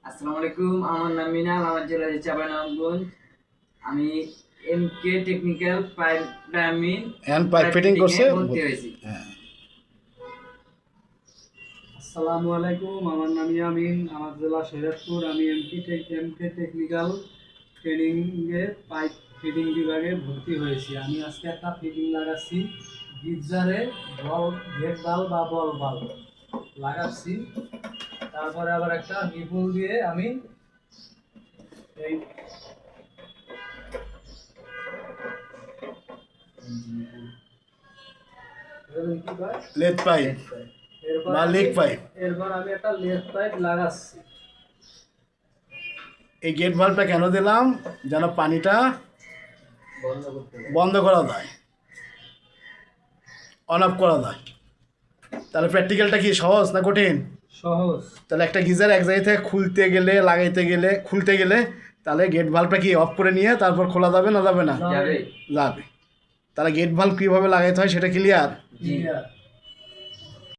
আসসালামু আলাইকুম, আমার নাম মিনাল, আমার জেলা চাঁপাইনবাবগঞ্জ। আমি MK technical pipe plumbing and pipe fitting করছে ভর্তি হয়েছি। হ্যাঁ। আসসালামু আলাইকুম, আমার নাম ইয়ামিন, আমার জেলা শরীয়তপুর। আমি এমকে টেকনিক্যাল ট্রেনিংয়ে পাইপ ফিটিং বিভাগে ভর্তি হয়েছি। আমি আজকে একটা ফিটিং লাগাচ্ছি, গিজারে গেট বাল্ব বা বল বাল্ব লাগাচ্ছি। তারপরে আবার একটা নিপুল দিয়ে আমি এই লেদ পাইপ বা লিক পাইপ। এরপর আমি একটা লেদ পাইপ লাগাচ্ছি। এই গেট ভাল্বটা কেন দিলাম? যেন পানিটা বন্ধ করা যায়, অন অফ করা যায়। তাহলে প্র্যাকটিক্যালটা কি সহজ না কঠিন? সহজ। তাহলে একটা গিজার এক জায়গা থেকে খুলতে গেলে তাহলে গেট ভাল্বটা কি অফ করে নিয়ে তারপর খোলা যাবে না যাবে না? যাবে। যাবে। তাহলে গেট ভাল্ব কীভাবে লাগাইতে হয় সেটা ক্লিয়ার? ক্লিয়ার।